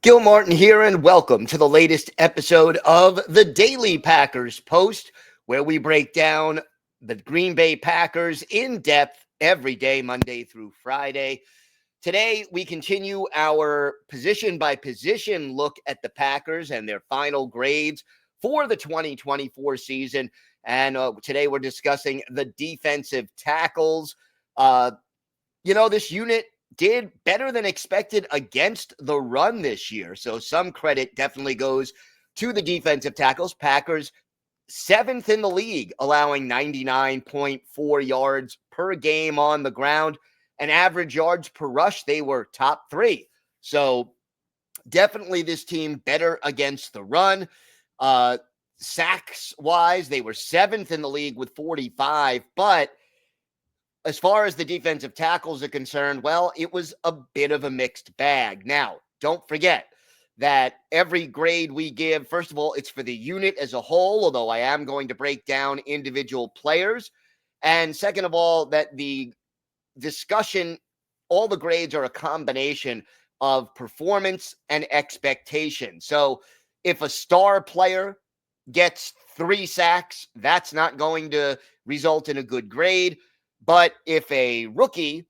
Gil Martin here, and welcome to the latest episode of the Daily Packers Post, where we break down the Green Bay Packers in depth every day, Monday through Friday. Today, we continue our position by position look at the Packers and their final grades for the 2024 season. And today, we're discussing the defensive tackles. This unit did better than expected against the run this year. So some credit definitely goes to the defensive tackles. Packers seventh in the league, allowing 99.4 yards per game on the ground, and average yards per rush. They were top three. So definitely this team better against the run. Sacks wise, they were seventh in the league with 45, but as far as the defensive tackles are concerned, well, it was a bit of a mixed bag. Now, don't forget that every grade we give, first of all, it's for the unit as a whole, although I am going to break down individual players. And second of all, that the discussion, all the grades are a combination of performance and expectation. So if a star player gets 3 sacks, that's not going to result in a good grade. But if a rookie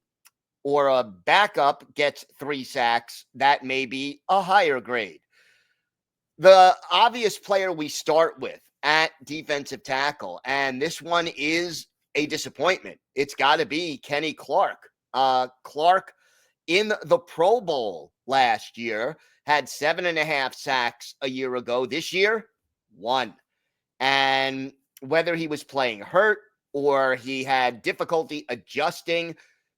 or a backup gets 3 sacks, that may be a higher grade. The obvious player we start with at defensive tackle, and this one is a disappointment. It's got to be Kenny Clark. Clark in the Pro Bowl last year had 7.5 sacks a year ago. This year, 1. And whether he was playing hurt or he had difficulty adjusting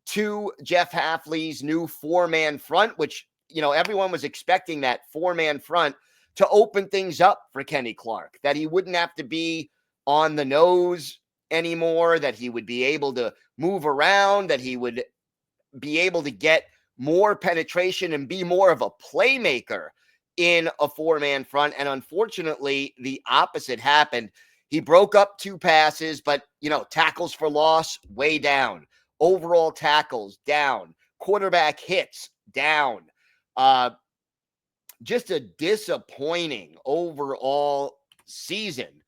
to Jeff Hafley's new 4-man front, which, everyone was expecting that 4-man front to open things up for Kenny Clark, that he wouldn't have to be on the nose anymore, that he would be able to move around, that he would be able to get more penetration and be more of a playmaker in a 4-man front. And unfortunately, the opposite happened. He broke up 2 passes, but, tackles for loss, way down. Overall tackles, down. Quarterback hits, down. Just a disappointing overall season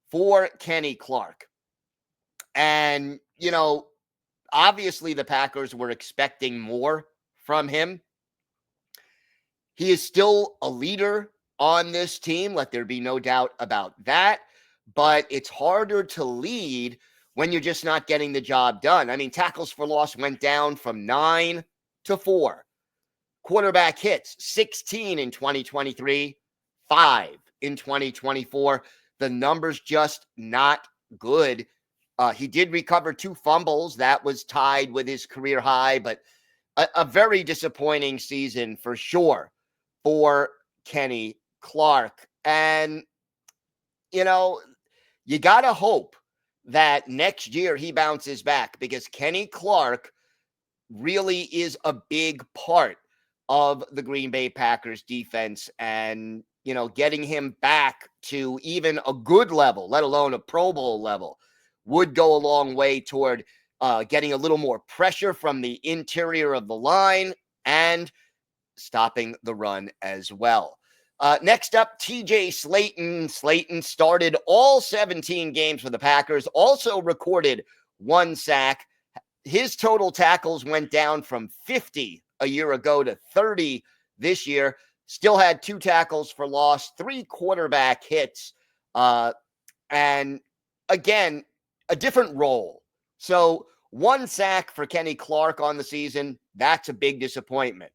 for Kenny Clark. And, obviously the Packers were expecting more from him. He is still a leader on this team. Let there be no doubt about that. But it's harder to lead when you're just not getting the job done. I mean, tackles for loss went down from 9 to 4. Quarterback hits, 16 in 2023, 5 in 2024. The numbers just not good. He did recover 2 fumbles. That was tied with his career high, but a very disappointing season for sure for Kenny Clark. And, you got to hope that next year he bounces back, because Kenny Clark really is a big part of the Green Bay Packers defense. And, getting him back to even a good level, let alone a Pro Bowl level, would go a long way toward getting a little more pressure from the interior of the line and stopping the run as well. Next up, T.J. Slaton. Slaton started all 17 games for the Packers, also recorded 1 sack. His total tackles went down from 50 a year ago to 30 this year. Still had 2 tackles for loss, 3 quarterback hits. And again, a different role. So 1 sack for Kenny Clark on the season, that's a big disappointment.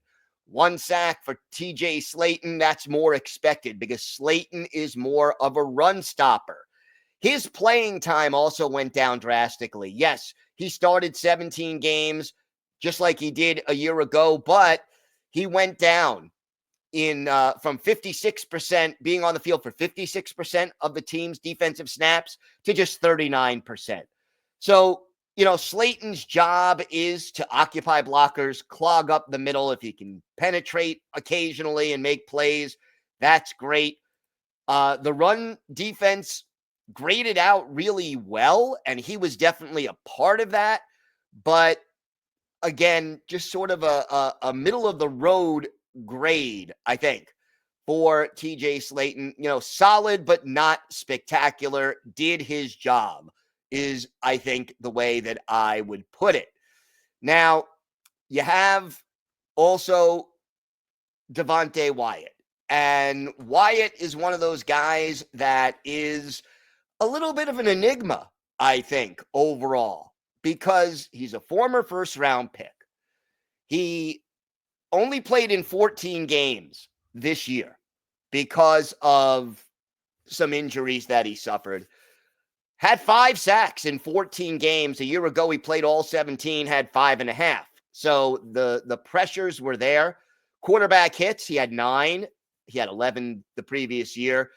1 sack for T.J. Slaton, that's more expected, because Slaton is more of a run stopper. His playing time also went down drastically. Yes, he started 17 games just like he did a year ago, but he went down from 56%, being on the field for 56% of the team's defensive snaps, to just 39%. So, Slaton's job is to occupy blockers, clog up the middle. If he can penetrate occasionally and make plays, that's great. The run defense graded out really well, and he was definitely a part of that. But again, just sort of a middle of the road grade, I think, for TJ Slaton. Solid, but not spectacular. Did his job is, I think, the way that I would put it. Now, you have also Devonte Wyatt. And Wyatt is one of those guys that is a little bit of an enigma, I think, overall, because he's a former first-round pick. He only played in 14 games this year because of some injuries that he suffered. Had 5 sacks in 14 games. A year ago, he played all 17, had 5.5. So the pressures were there. Quarterback hits, he had 9. He had 11 the previous year.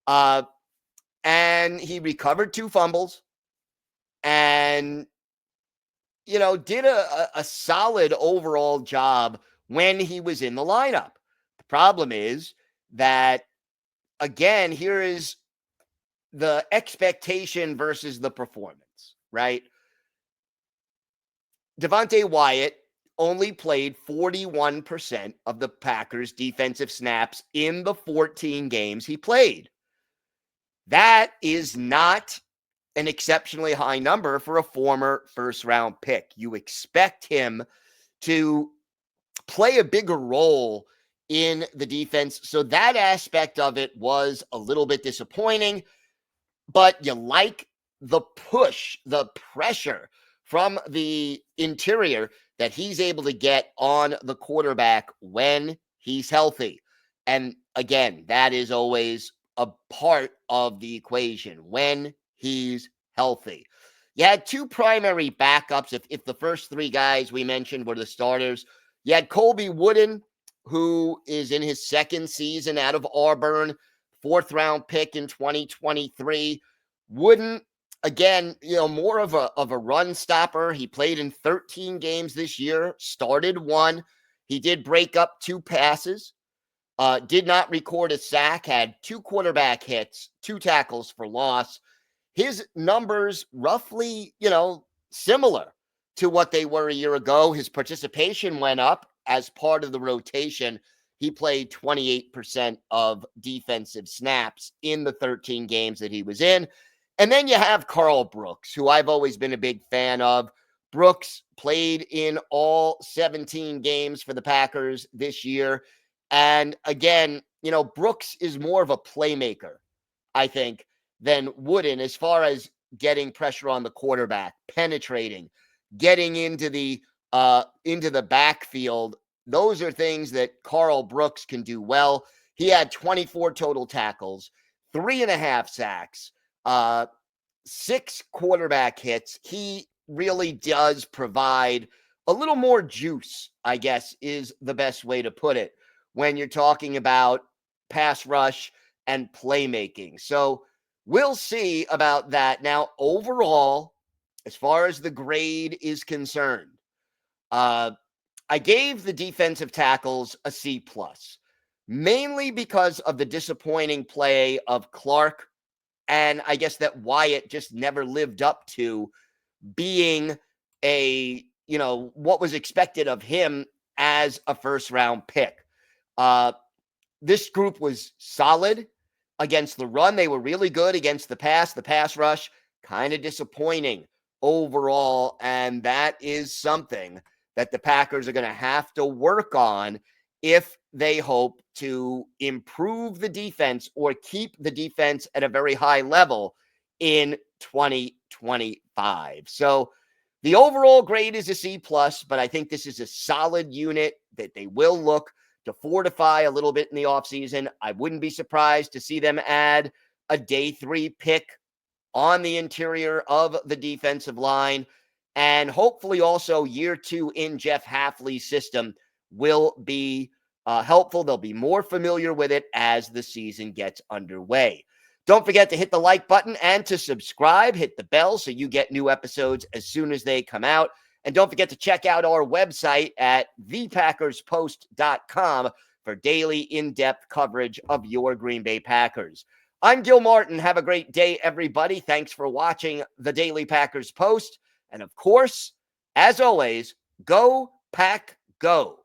And he recovered 2 fumbles and, did a solid overall job when he was in the lineup. The problem is that, again, here is the expectation versus the performance, right? Devonte Wyatt only played 41% of the Packers' defensive snaps in the 14 games he played. That is not an exceptionally high number for a former first-round pick. You expect him to play a bigger role in the defense. So that aspect of it was a little bit disappointing, but you like the push, the pressure from the interior that he's able to get on the quarterback when he's healthy. And again, that is always a part of the equation when he's healthy. You had 2 primary backups. If the first 3 guys we mentioned were the starters, you had Colby Wooden, who is in his 2nd season out of Auburn, 4th-round pick in 2023. Wooden, again, more of a run stopper. He played in 13 games this year, started 1. He did break up 2 passes, did not record a sack, had 2 quarterback hits, 2 tackles for loss. His numbers roughly, similar to what they were a year ago. His participation went up as part of the rotation. He played 28% of defensive snaps in the 13 games that he was in. And then you have Carl Brooks, who I've always been a big fan of. Brooks played in all 17 games for the Packers this year. And again, Brooks is more of a playmaker, I think, than Wooden as far as getting pressure on the quarterback, penetrating, getting into the backfield. Those are things that Carl Brooks can do well. He had 24 total tackles, 3.5 sacks, 6 quarterback hits. He really does provide a little more juice, I guess, is the best way to put it when you're talking about pass rush and playmaking. So we'll see about that. Now, overall, as far as the grade is concerned, I gave the defensive tackles a C+, mainly because of the disappointing play of Clark. And I guess that Wyatt just never lived up to being what was expected of him as a first-round pick. This group was solid against the run. They were really good against the pass rush, kind of disappointing overall. And that is something that the Packers are going to have to work on if they hope to improve the defense or keep the defense at a very high level in 2025. So the overall grade is a C+, but I think this is a solid unit that they will look to fortify a little bit in the offseason. I wouldn't be surprised to see them add a day 3 pick on the interior of the defensive line. And hopefully also year 2 in Jeff Hafley's system will be helpful. They'll be more familiar with it as the season gets underway. Don't forget to hit the like button and to subscribe. Hit the bell so you get new episodes as soon as they come out. And don't forget to check out our website at thepackerspost.com for daily in-depth coverage of your Green Bay Packers. I'm Gil Martin. Have a great day, everybody. Thanks for watching the Daily Packers Post. And of course, as always, go Pack Go.